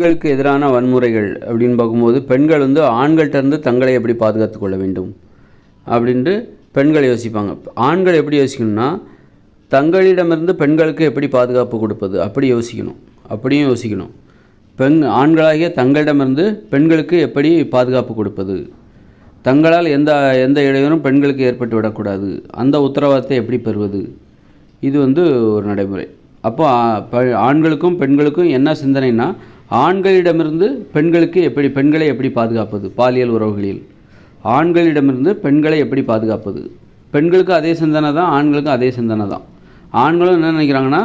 பெண்களுக்கு எதிரான வன்முறைகள் அப்படின்னு பார்க்கும்போது பெண்கள் வந்து ஆண்கள்கிட்டருந்து தங்களை எப்படி பாதுகாத்து கொள்ள வேண்டும் அப்படின்ட்டு பெண்கள் யோசிப்பாங்க. ஆண்கள் எப்படி யோசிக்கணும்னா, தங்களிடமிருந்து பெண்களுக்கு எப்படி பாதுகாப்பு கொடுப்பது அப்படி யோசிக்கணும். அப்படியும் யோசிக்கணும். ஆண்களாகிய தங்களிடமிருந்து பெண்களுக்கு எப்படி பாதுகாப்பு கொடுப்பது, தங்களால் எந்த எந்த இடையூறும் பெண்களுக்கு ஏற்பட்டு விடக்கூடாது, அந்த உத்தரவாதத்தை எப்படி பெறுவது, இது வந்து ஒரு நடைமுறை. அப்போ ஆண்களுக்கும் பெண்களுக்கும் என்ன சிந்தனைனா, ஆண்களிடமிருந்து பெண்களுக்கு பெண்களை எப்படி பாதுகாப்பது, பாலியல் உறவுகளில் ஆண்களிடமிருந்து பெண்களை எப்படி பாதுகாப்பது. பெண்களுக்கு அதே சிந்தனை தான், ஆண்களுக்கும் அதே சிந்தனை தான். ஆண்களும் என்ன நினைக்கிறாங்கன்னா,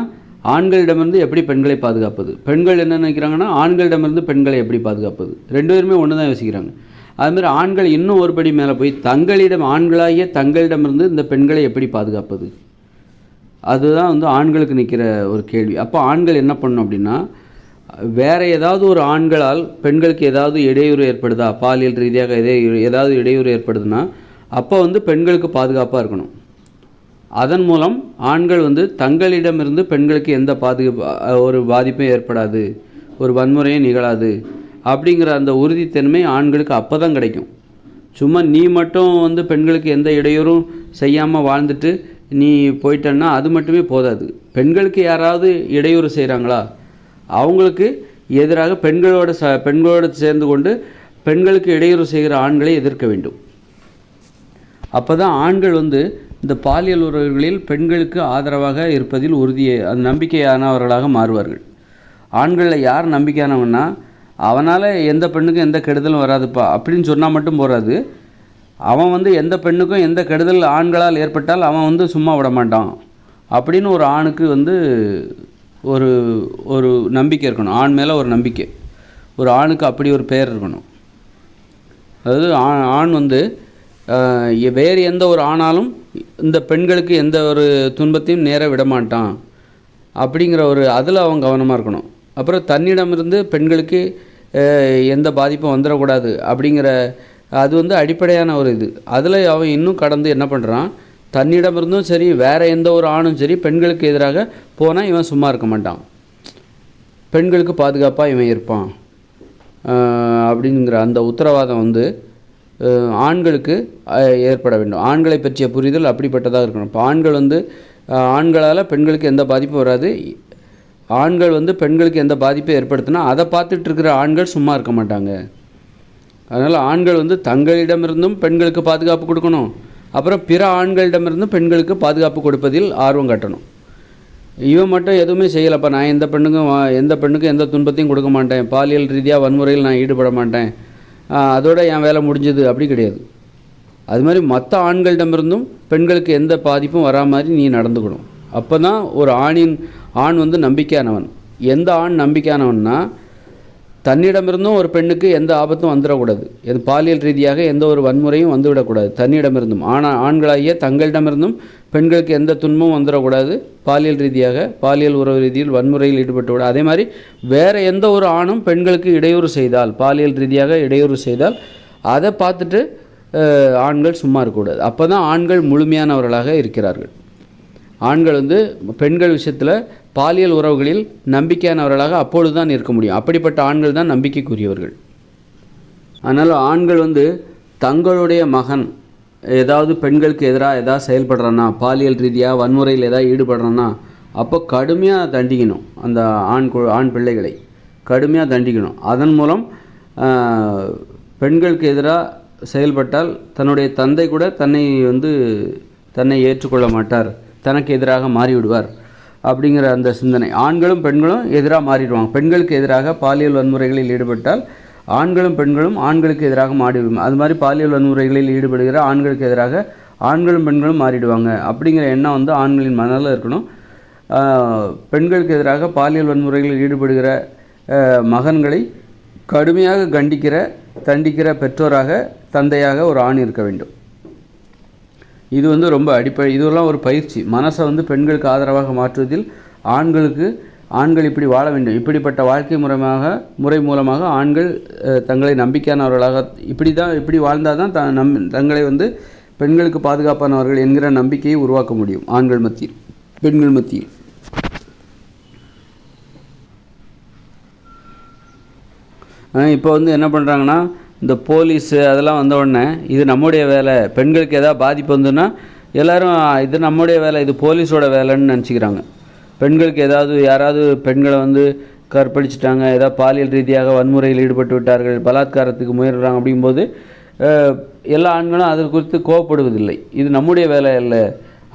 ஆண்களிடமிருந்து எப்படி பெண்களை பாதுகாப்பது, பெண்கள் என்ன நினைக்கிறாங்கன்னா, ஆண்களிடமிருந்து பெண்களை எப்படி பாதுகாப்பது. ரெண்டு பேருமே ஒன்று தான் யோசிக்கிறாங்க. அதுமாதிரி ஆண்கள் இன்னும் ஒருபடி மேலே போய் ஆண்களாகிய தங்களிடமிருந்து இந்த பெண்களை எப்படி பாதுகாப்பது, அதுதான் வந்து ஆண்களுக்கு நிற்கிற ஒரு கேள்வி. அப்போ ஆண்கள் என்ன பண்ணணும் அப்படின்னா, வேறு ஏதாவது ஒரு ஆண்களால் பெண்களுக்கு ஏதாவது இடையூறு ஏற்படுதா, பாலியல் ரீதியாக ஏதாவது இடையூறு ஏற்படுதுன்னா அப்போ வந்து பெண்களுக்கு பாதுகாப்பாக இருக்கணும். அதன் மூலம் ஆண்கள் வந்து தங்களிடமிருந்து பெண்களுக்கு எந்த ஒரு பாதிப்பும் ஏற்படாது, ஒரு வன்முறையும் நிகழாது அப்படிங்கிற அந்த உறுதித்தன்மை ஆண்களுக்கு அப்போ தான் கிடைக்கும். சும்மா நீ மட்டும் வந்து பெண்களுக்கு எந்த இடையூறும் செய்யாமல் வாழ்ந்துட்டு நீ போயிட்டன்னா அது மட்டுமே போதாது. பெண்களுக்கு யாராவது இடையூறு செய்கிறாங்களா, அவங்களுக்கு எதிராக பெண்களோடு சேர்ந்து கொண்டு பெண்களுக்கு இடையூறு செய்கிற ஆண்களை எதிர்க்க வேண்டும். அப்போ தான் ஆண்கள் வந்து இந்த பாலியல் உறவுகளில் பெண்களுக்கு ஆதரவாக இருப்பதில் அந்த நம்பிக்கையானவர்களாக மாறுவார்கள். ஆண்களில் யார் நம்பிக்கையானவன்னா, அவனால் எந்த பெண்ணுக்கும் எந்த கெடுதலும் வராதுப்பா அப்படின்னு சொன்னால் மட்டும் போகாது. அவன் வந்து எந்த பெண்ணுக்கும் எந்த கெடுதல் ஆண்களால் ஏற்பட்டால் அவன் வந்து சும்மா விட மாட்டான் அப்படின்னு ஒரு ஆணுக்கு வந்து ஒரு ஒரு நம்பிக்கை இருக்கணும். ஆண் மேலே ஒரு நம்பிக்கை, ஒரு ஆணுக்கு அப்படி ஒரு பெயர் இருக்கணும். அதாவது ஆண் வந்து வேறு எந்த ஒரு ஆணாலும் இந்த பெண்களுக்கு எந்த ஒரு துன்பத்தையும் நேர விட மாட்டான் அப்படிங்கிற ஒரு அதில் அவன் கவனமாக இருக்கணும். அப்புறம் தன்னிடமிருந்து பெண்களுக்கு எந்த பாதிப்பும் வந்துடக்கூடாது அப்படிங்கிற அது வந்து அடிப்படையான ஒரு இது. அதில் அவன் இன்னும் கடந்து என்ன பண்ணுறான், தன்னிடமிருந்தும் சரி வேறு எந்த ஒரு ஆணும் சரி பெண்களுக்கு எதிராக போனால் இவன் சும்மா இருக்க மாட்டான், பெண்களுக்கு பாதுகாப்பாக இவன் இருப்பான் அப்படிங்கிற அந்த உத்தரவாதம் வந்து ஆண்களுக்கு ஏற்பட வேண்டும். ஆண்களை பற்றிய புரிதல் அப்படிப்பட்டதாக இருக்கணும். இப்போ ஆண்கள் வந்து ஆண்களால் பெண்களுக்கு எந்த பாதிப்பும் வராது, ஆண்கள் வந்து பெண்களுக்கு எந்த பாதிப்பை ஏற்படுத்தினா அதை பார்த்துட்டு இருக்கிற ஆண்கள் சும்மா இருக்க மாட்டாங்க. அதனால் ஆண்கள் வந்து தங்களிடமிருந்தும் பெண்களுக்கு பாதுகாப்பு கொடுக்கணும், அப்புறம் பிற ஆண்களிடமிருந்தும் பெண்களுக்கு பாதுகாப்பு கொடுப்பதில் ஆர்வம் காட்டணும். இவன் மட்டும் எதுவுமே செய்யலப்பா, நான் எந்த பெண்ணுக்கும் எந்த துன்பத்தையும் கொடுக்க மாட்டேன், பாலியல் ரீதியாக வன்முறையில் நான் ஈடுபட மாட்டேன், அதோட என் வேலை முடிஞ்சது அப்படி கிடையாது. அது மாதிரி மற்ற ஆண்களிடமிருந்தும் பெண்களுக்கு எந்த பாதிப்பும் வரா மாதிரி நீ நடந்துக்கணும். அப்போ தான் ஒரு ஆண் வந்து நம்பிக்கையானவன். எந்த ஆண் நம்பிக்கையானவன்னா, தன்னிடமிருந்தும் ஒரு பெண்ணுக்கு எந்த ஆபத்தும் வந்துடக்கூடாது, பாலியல் ரீதியாக எந்த ஒரு வன்முறையும் வந்துவிடக்கூடாது. தன்னிடமிருந்தும் ஆண்களாகிய தங்களிடமிருந்தும் பெண்களுக்கு எந்த துன்பமும் வந்துடக்கூடாது, பாலியல் ரீதியாக பாலியல் உறவு ரீதியில் வன்முறையில் ஈடுபட்டுவிட. அதே மாதிரி வேறு எந்த ஒரு ஆணும் பெண்களுக்கு இடையூறு செய்தால், பாலியல் ரீதியாக இடையூறு செய்தால் அதை பார்த்துட்டு ஆண்கள் சும்மா இருக்கக்கூடாது. அப்போ தான் ஆண்கள் முழுமையானவர்களாக இருக்கிறார்கள். ஆண்கள் வந்து பெண்கள் விஷயத்தில் பாலியல் உறவுகளில் நம்பிக்கையானவர்களாக அப்பொழுது தான் இருக்க முடியும். அப்படிப்பட்ட ஆண்கள் தான் நம்பிக்கைக்குரியவர்கள். அதனால் ஆண்கள் வந்து தங்களுடைய மகன் ஏதாவது பெண்களுக்கு எதிராக ஏதாவது செயல்படுறான்னா, பாலியல் ரீதியாக வன்முறையில் ஏதாவது ஈடுபடுறான்னா அப்போ கடுமையாக தண்டிக்கணும். அந்த ஆண் பிள்ளைகளை கடுமையாக தண்டிக்கணும். அதன் மூலம் பெண்களுக்கு எதிராக செயல்பட்டால் தன்னுடைய தந்தை கூட தன்னை ஏற்றுக்கொள்ள மாட்டார், தனக்கு எதிராக மாறிவிடுவார் அப்படிங்கிற அந்த சிந்தனை. ஆண்களும் பெண்களும் எதிராக மாறிடுவாங்க. பெண்களுக்கு எதிராக பாலியல் வன்முறைகளில் ஈடுபட்டால் ஆண்களும் பெண்களும் ஆண்களுக்கு எதிராக மாறிவிடுவாங்க. அது மாதிரி பாலியல் வன்முறைகளில் ஈடுபடுகிற ஆண்களுக்கு எதிராக ஆண்களும் பெண்களும் மாறிடுவாங்க அப்படிங்கிற எண்ணம் வந்து ஆண்களின் மனதில் இருக்கணும். பெண்களுக்கு எதிராக பாலியல் வன்முறைகளில் ஈடுபடுகிற மகன்களை கடுமையாக தண்டிக்கிற பெற்றோராக, தந்தையாக ஒரு ஆண் இருக்க வேண்டும். இது வந்து ரொம்ப அடிப்படை. இதெல்லாம் ஒரு பயிற்சி. மனசை வந்து பெண்களுக்கு ஆதரவாக மாற்றுவதில் ஆண்கள் இப்படி வாழ வேண்டும். இப்படிப்பட்ட வாழ்க்கை முறை மூலமாக ஆண்கள் தங்களை நம்பிக்கையானவர்களாக இப்படி வாழ்ந்தால் தான் தங்களை வந்து பெண்களுக்கு பாதுகாப்பானவர்கள் என்கிற நம்பிக்கையை உருவாக்க முடியும் ஆண்கள் மத்தியில், பெண்கள் மத்தியில். இப்போ வந்து என்ன பண்ணுறாங்கன்னா, இந்த போலீஸு அதெல்லாம் வந்த உடனே இது நம்முடைய வேலை, பெண்களுக்கு எதாவது பாதிப்பு வந்துன்னா எல்லோரும் இது நம்முடைய வேலை, இது போலீஸோட வேலைன்னு நினச்சிக்கிறாங்க. பெண்களுக்கு யாராவது பெண்களை வந்து கற்பழிச்சிட்டாங்க, ஏதாவது பாலியல் ரீதியாக வன்முறையில் ஈடுபட்டு விட்டார்கள், பலாத்காரத்துக்கு முயல்கிறாங்க அப்படிங்கும்போது எல்லா ஆண்களும் அது குறித்து கோவப்படுவதில்லை. இது நம்முடைய வேலை இல்லை,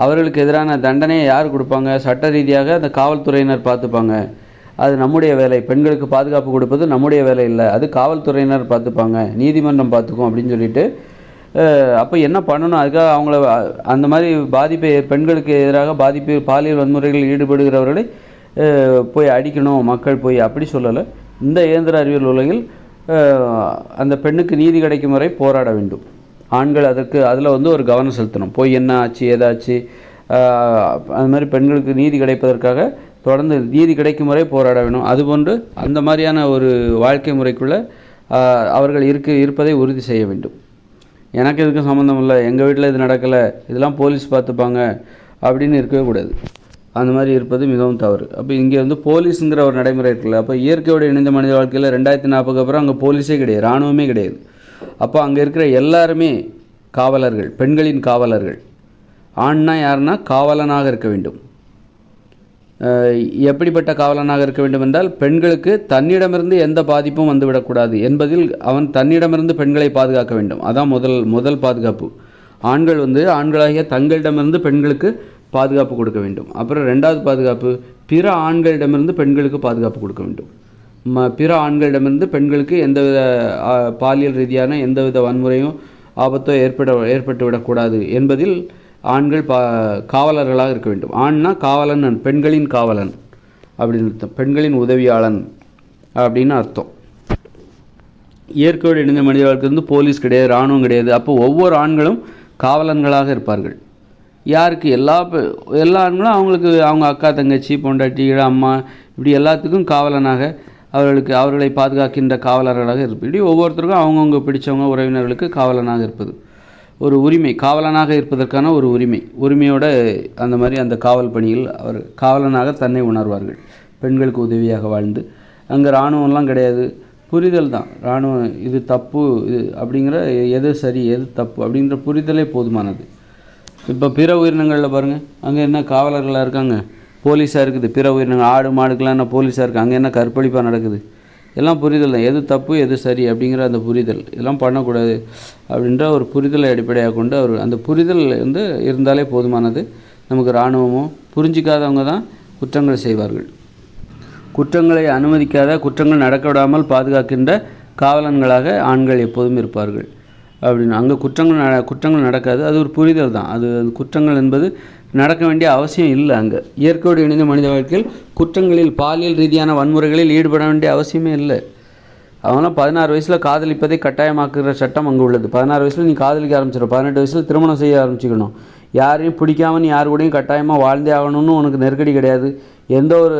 அவர்களுக்கு எதிரான தண்டனையை யார் கொடுப்பாங்க, சட்ட ரீதியாக அந்த காவல்துறையினர் பார்த்துப்பாங்க, அது நம்முடைய வேலை, பெண்களுக்கு பாதுகாப்பு கொடுப்பது நம்முடைய வேலை இல்லை, அது காவல்துறையினர் பார்த்துப்பாங்க, நீதிமன்றம் பார்த்துக்கும் அப்படின்னு சொல்லிட்டு அப்போ என்ன பண்ணணும், அதுக்காக அவங்கள அந்த மாதிரி பெண்களுக்கு எதிராக பாலியல் வன்முறைகளில் ஈடுபடுகிறவர்களை போய் அடிக்கணும் மக்கள் போய் அப்படி சொல்லலை. இந்த இயந்திர அறிவியல் உலகில் அந்த பெண்ணுக்கு நீதி கிடைக்கும் வரை போராட வேண்டும். ஆண்கள் அதில் வந்து ஒரு கவனம் செலுத்தணும். போய் என்ன ஆச்சு ஏதாச்சு அது மாதிரி பெண்களுக்கு நீதி கிடைப்பதற்காக தொடர்ந்து நீதி கிடைக்கும் வரை போராட வேணும். அதுபோன்று அந்த மாதிரியான ஒரு வாழ்க்கை முறைக்குள்ளே அவர்கள் இருப்பதை உறுதி செய்ய வேண்டும். எனக்கு இதுக்கு சம்மந்தம் இல்லை, எங்கள் வீட்டில் இது நடக்கலை, இதெல்லாம் போலீஸ் பார்த்துப்பாங்க அப்படின்னு இருக்கவே கூடாது. அந்த மாதிரி இருப்பது மிகவும் தவறு. அப்போ இங்கே வந்து போலீஸுங்கிற ஒரு நடைமுறை இருக்குல்ல, அப்போ இயற்கையோடு இணைந்த மனித வாழ்க்கையில் 2040 அப்புறம் அங்கே போலீஸே கிடையாது, இராணுவமே கிடையாது. அப்போ அங்கே இருக்கிற எல்லாருமே காவலர்கள், பெண்களின் காவலர்கள். ஆண்னா யாருன்னா காவலனாக இருக்க வேண்டும். எப்படிப்பட்ட காவலனாக இருக்க வேண்டும் என்றால், பெண்களுக்கு தன்னிடமிருந்து எந்த பாதிப்பும் வந்துவிடக்கூடாது என்பதில் அவன் தன்னிடமிருந்து பெண்களை பாதுகாக்க வேண்டும். அதான் முதல் பாதுகாப்பு. ஆண்கள் வந்து ஆண்களாகிய தங்களிடமிருந்து பெண்களுக்கு பாதுகாப்பு கொடுக்க வேண்டும். அப்புறம் 2வது பாதுகாப்பு, பிற ஆண்களிடமிருந்து பெண்களுக்கு பாதுகாப்பு கொடுக்க வேண்டும். பிற ஆண்களிடமிருந்து பெண்களுக்கு எந்தவித பாலியல் ரீதியான எந்தவித வன்முறையும் ஆபத்தோ ஏற்பட்டு விடக்கூடாது என்பதில் ஆண்கள் காவலர்களாக இருக்க வேண்டும். ஆண்னா காவலன், பெண்களின் காவலன் அப்படின்னு அர்த்தம், பெண்களின் உதவியாளன் அப்படின்னு அர்த்தம். இயற்கையோடு இணைந்த மனிதர்களுக்கு வந்து போலீஸ் கிடையாது, இராணுவம் கிடையாது. அப்போ ஒவ்வொரு ஆண்களும் காவலன்களாக இருப்பார்கள். யாருக்கு? எல்லா ஆண்களும் அவங்க அக்கா தங்கச்சி பொண்டாட்டி அம்மா இப்படி எல்லாத்துக்கும் காவலனாக அவர்களை பாதுகாக்கின்ற காவலர்களாக இருப்பது. இப்படி ஒவ்வொருத்தருக்கும் அவங்கவுங்க பிடிச்சவங்க உறவினர்களுக்கு காவலனாக இருப்பது ஒரு உரிமை. காவலனாக இருப்பதற்கான ஒரு உரிமையோட அந்த மாதிரி அந்த காவல் பணியில் அவர் காவலனாக தன்னை உணர்வார்கள். பெண்களுக்கு உதவியாக வாழ்ந்து. அங்கே இராணுவம்லாம் கிடையாது, புரிதல் தான் இராணுவம். இது தப்பு இது அப்படிங்கிற, எது சரி எது தப்பு அப்படிங்கிற புரிதலே போதுமானது. இப்போ பிற உயிரினங்களில் பாருங்கள், அங்கே என்ன காவலர்களாக இருக்காங்க, போலீஸாக இருக்குது. பிற உயிரினங்கள் ஆடு மாடுக்கெலாம் என்ன போலீஸாக இருக்குது, அங்கே என்ன கற்பழிப்பாக நடக்குது. எல்லாம் புரிதல் தான், எது தப்பு எது சரி அப்படிங்கிற அந்த புரிதல். இதெல்லாம் பண்ணக்கூடாது அப்படின்ற ஒரு புரிதலை அடிப்படையாக கொண்டு அந்த புரிதல் வந்து இருந்தாலே போதுமானது. நமக்கு இராணுவமோ புரிஞ்சிக்காதவங்க தான் குற்றங்கள் செய்வார்கள். குற்றங்களை அனுமதிக்காத, குற்றங்கள் நடக்க விடாமல் பாதுகாக்கின்ற காவலன்களாக ஆண்கள் எப்போதும் இருப்பார்கள் அப்படின்னு. அங்கே குற்றங்கள் நடக்காது, அது ஒரு புரிதல் தான். அது குற்றங்கள் என்பது நடக்க வேண்டிய அவசியம் இல்லை. அங்கே இயற்கையோடு இணைந்த மனித வாழ்க்கையில் குற்றங்களில் பாலியல் ரீதியான வன்முறைகளில் ஈடுபட வேண்டிய அவசியமே இல்லை. அவங்களாம் 16 வயசில் காதலிப்பதை கட்டாயமாக்குகிற சட்டம் அங்கே உள்ளது. 16 வயசில் நீ காதலிக்க ஆரம்பிச்சிடும், 18 வயசில் திருமணம் செய்ய ஆரம்பிச்சிக்கணும். யாரையும் பிடிக்காமல் நீ யார் கூடயும் கட்டாயமாக வாழ்ந்தே ஆகணும்னு உனக்கு நெருக்கடி கிடையாது. எந்த ஒரு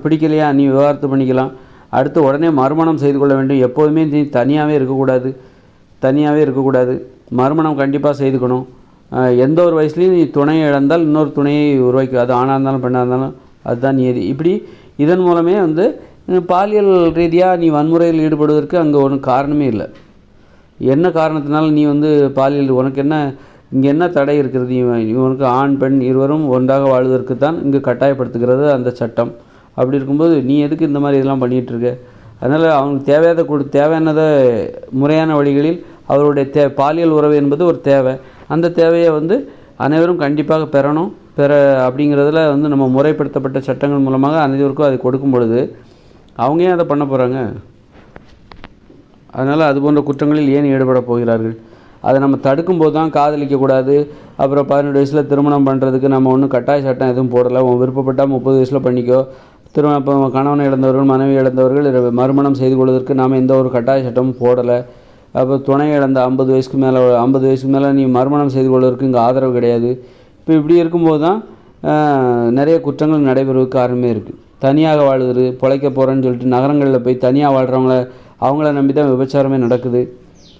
பிடிக்கலையா நீ விவாகரத்து பண்ணிக்கலாம், அடுத்து உடனே மறுமணம் செய்து கொள்ள வேண்டும். எப்போதுமே நீ தனியாகவே இருக்கக்கூடாது, மறுமணம் கண்டிப்பாக செய்துக்கணும். எந்த ஒரு வயசுலையும் நீ துணையை இழந்தால் இன்னொரு துணையை உருவாக்கி, அது ஆணாக இருந்தாலும் பெண்ணாக இருந்தாலும் அதுதான் நியதி. இப்படி இதன் மூலமே வந்து பாலியல் ரீதியாக நீ வன்முறையில் ஈடுபடுவதற்கு அங்கே ஒன்றும் காரணமே இல்லை. என்ன காரணத்தினால நீ வந்து பாலியல், உனக்கு என்ன இங்கே என்ன தடை இருக்கிறது? உனக்கு ஆண் பெண் இருவரும் ஒன்றாக வாழ்வதற்கு தான் இங்கு கட்டாயப்படுத்துகிறது அந்த சட்டம். அப்படி இருக்கும்போது நீ எதுக்கு இந்த மாதிரி இதெல்லாம் பண்ணிகிட்ருக்க? அதனால் அவங்களுக்கு தேவையானதை முறையான வழிகளில் அவருடைய பாலியல் உறவு என்பது ஒரு தேவை. அந்த தேவையை வந்து அனைவரும் கண்டிப்பாக பெறணும். அப்படிங்கிறதுல வந்து நம்ம முறைப்படுத்தப்பட்ட சட்டங்கள் மூலமாக அனைவருக்கும் அதை கொடுக்கும் பொழுது அவங்க ஏன் அதை பண்ண போகிறாங்க? அதனால் அது போன்ற குற்றங்களில் ஏன் ஈடுபட போகிறார்கள்? அதை நம்ம தடுக்கும்போது தான் காதலிக்கக்கூடாது, அப்புறம் 18 வயசில் திருமணம் பண்ணுறதுக்கு நம்ம ஒன்றும் கட்டாய சட்டம் எதுவும் போடலை. உன் விருப்பப்பட்டால் 30 வயசில் பண்ணிக்கோ. இப்போ கணவனை இழந்தவர்கள் மனைவி இழந்தவர்கள் மறுமணம் செய்து கொள்வதற்கு நாம் எந்த ஒரு கட்டாய சட்டமும் போடலை. அப்போ துணை இழந்த 50 வயசுக்கு மேலே நீ மறுமணம் செய்து கொள்வதற்கு இங்கே ஆதரவு கிடையாது. இப்போ இப்படி இருக்கும்போது தான் நிறைய குற்றங்கள் நடைபெறுவதற்கு காரணமே இருக்குது. தனியாக வாழ்வது, பிழைக்க போகிறேன்னு சொல்லிட்டு நகரங்களில் போய் தனியாக அவங்கள நம்பி தான் விபச்சாரமே நடக்குது.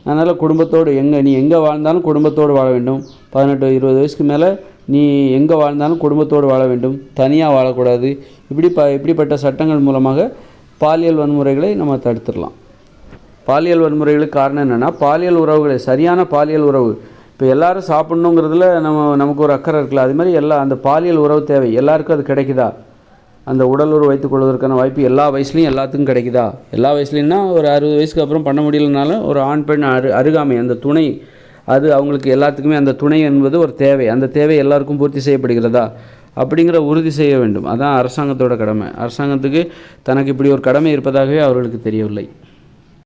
அதனால் குடும்பத்தோடு நீ எங்கே வாழ்ந்தாலும் குடும்பத்தோடு வாழ வேண்டும். 18-20 வயசுக்கு மேலே நீ எங்கே வாழ்ந்தாலும் குடும்பத்தோடு வாழ வேண்டும், தனியாக வாழக்கூடாது. இப்படிப்பட்ட சட்டங்கள் மூலமாக பாலியல் வன்முறைகளை நம்ம தடுத்துடலாம். பாலியல் வன்முறைகளுக்கு காரணம் என்னென்னா பாலியல் உறவுகளை சரியான பாலியல் உறவு இப்போ எல்லோரும் சாப்பிட்ணுங்கிறதுல நமக்கு ஒரு அக்கறை இருக்குல்ல, அது மாதிரி அந்த பாலியல் உறவு தேவை எல்லாருக்கும் அது கிடைக்குதா? அந்த உடல் உறவு வைத்துக் கொள்வதற்கான வாய்ப்பு எல்லா வயசுலையும் எல்லாத்துக்கும் கிடைக்குதா? எல்லா வயசுலையும்னா ஒரு 60 வயசுக்கு அப்புறம் பண்ண முடியலனாலும் ஒரு ஆண் பெண் அருகாமை அந்த துணை அது அவங்களுக்கு எல்லாத்துக்குமே அந்த துணை என்பது ஒரு தேவை. அந்த தேவை எல்லாருக்கும் பூர்த்தி செய்யப்படுகிறதா அப்படிங்கிற உறுதி செய்ய வேண்டும். அதான் அரசாங்கத்தோட கடமை. அரசாங்கத்துக்கு தனக்கு இப்படி ஒரு கடமை இருப்பதாகவே அவர்களுக்கு தெரியவில்லை.